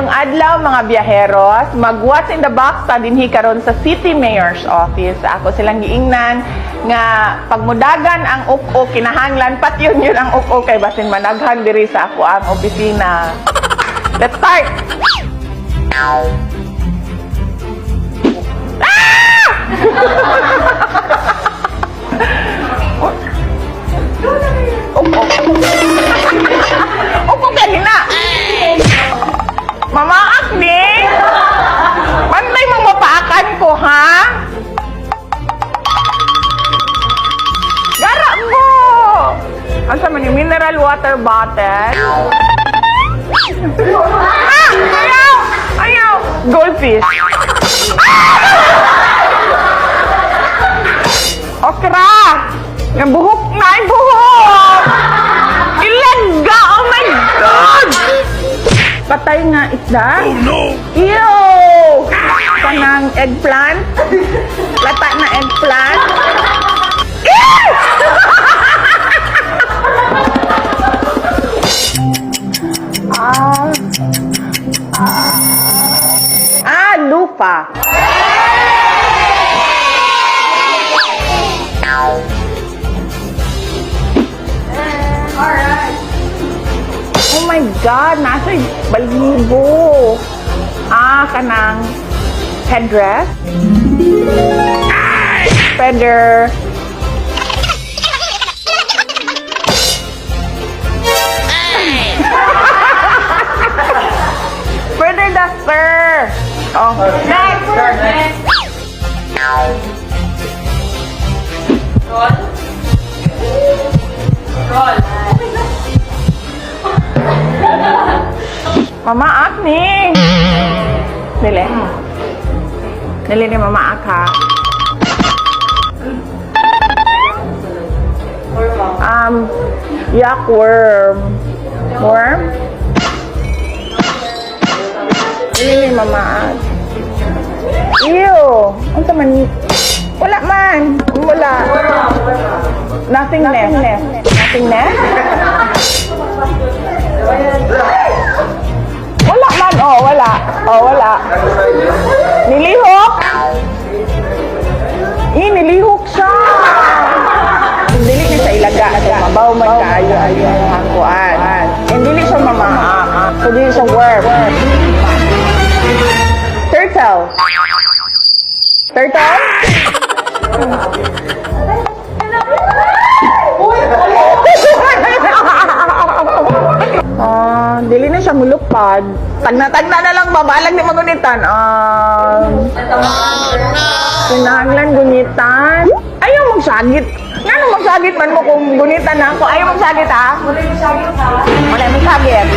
Mayong adlaw mga biyaheros, mag-what's in the box ta dinhi karon sa City Mayor's Office. Ako silang giingnan nga pagmudagan ang upo kinahanglan patyon yun ang upo kay basin managhan diri sa ako ang opisina. Let's start. Ah! Upo. Upo kanina. Mama Akni, panday mong mapaakan ko, ha? Gara mo! Asa man yung mineral water bottle? Ah! Ayaw! Ayaw! Goldfish. Okra! Yung buhok na, yung buhok! Ilaga! Oh my God! Patay nga isda? Oh no! Ew! Kanang eggplant? Lata na eggplant? Ew! Lupa. Oh my God, nasa balibo. Kanang headdress. Feather. Feather duster. Oh, next. Roll. Mama Akni. Dili. Dili ni Mama Ak, ha? Yak worm. Worm? Dili ni Mama Ak. Ew! Ano man? Wala man. Wala. Nothing left. Nothing left? Wala man. Oh, wala. Oh, wala. Nilihok? Nilihok siya. Dili niya sa ilaga. Mabaw man kaayo ang hakuan. Dili siya mamaak. So, dili siya worm. Turtle. Turtle? Dili na siya mulupad. Tagna na lang babalag ni magunitan. Kinahanglan gunitan. Ayaw magsagit. Ngano magsagit man mo kung gunitan na ako? Ayaw magsagit, ha? Wala magsagit, ha? Wala magsagit.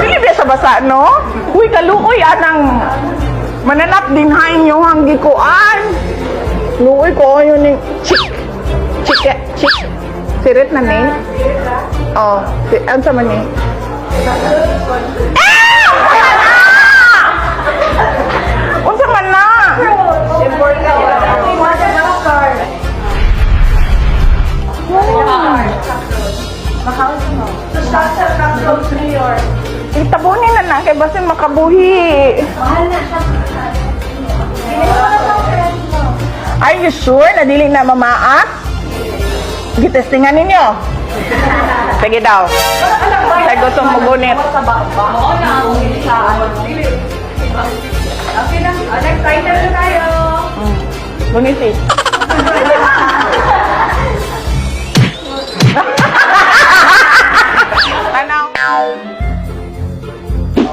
Dili biya sa basa, no? Uy, kaluoy, anang mananap din hain yung hanggikuan. Luoy ko yun yung chik. Sirit na ni. Oh, ano sa man ni? Unsa man na? Itabunin na kay basin makabuhi. Are you sure na dili na mamaak? Gitestingan ninyo. Sige daw. Sa gusto mo gunit. Okay na. Next item na tayo. Guniti.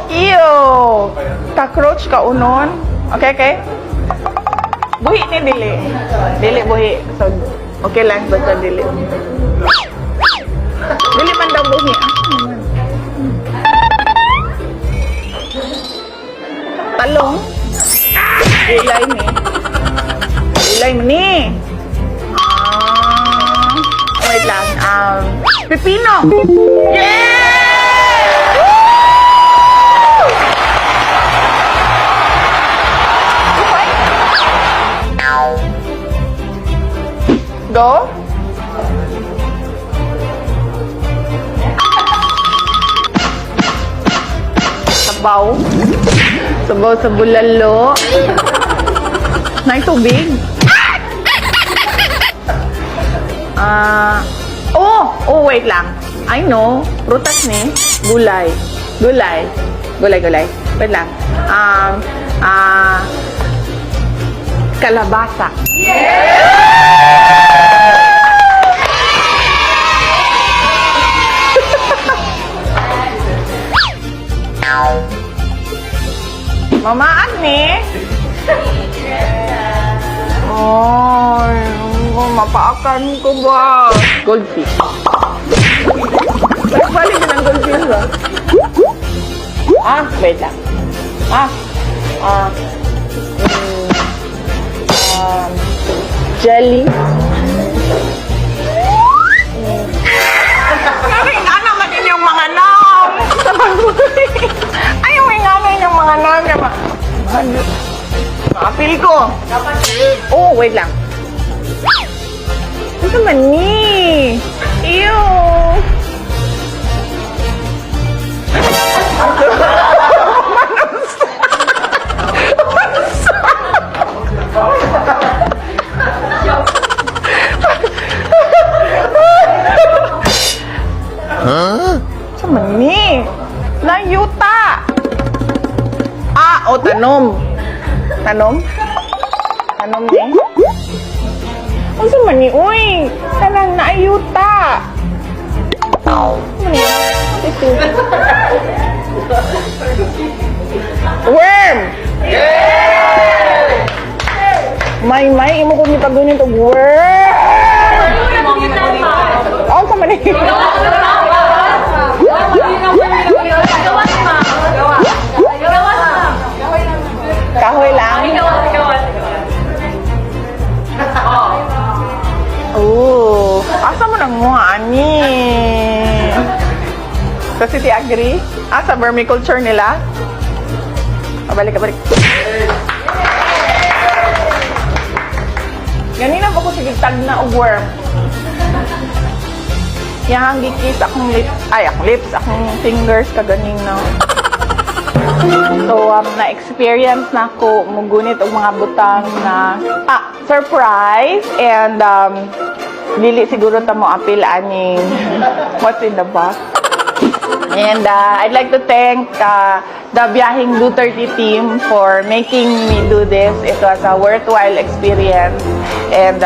Ew! Cockroach ka unon. Okay? Buhi ni dili. Dili buhi. So, okay lang basta dili. Dili man daw buhi. Talong. Ilay ni. Wait lang. Pipino. Yeah! Go. sabaw. Sabaw sa bulalo. Nay tubig. Wait lang. I know. Prutas ni. Gulay. Gulay. Wait lang. Kalabasa. Mama Agni. Ay, mapaakan ko ba? Goldfish. Balik din ang goldfish ba? Wait lang. Jelly. Sabi nga naman inyong mga nam. Ay, may nga naman yung mga nam. Maapil ko. Wait lang. Ano naman ni? Ew. Sama ni? Layuta. Tanom. Tanom ni? Sama ni? Uy, tanang naayuta. Worm! May, imo ko ni pagunin to worm! Sama ni? Kahoy lang? Asa mo nang muhaan ni? Sa City Agri? Sa vermiculture nila? Balik. Ganina pa ko sige tag na og worm. Yang gikis akong lips, akong fingers kaganing na. So, na-experience na ko mugunit og mga butang na surprise and dili siguro ta mo apil aning what's in the box. And I'd like to thank the Biyahing Duterte team for making me do this. It was a worthwhile experience and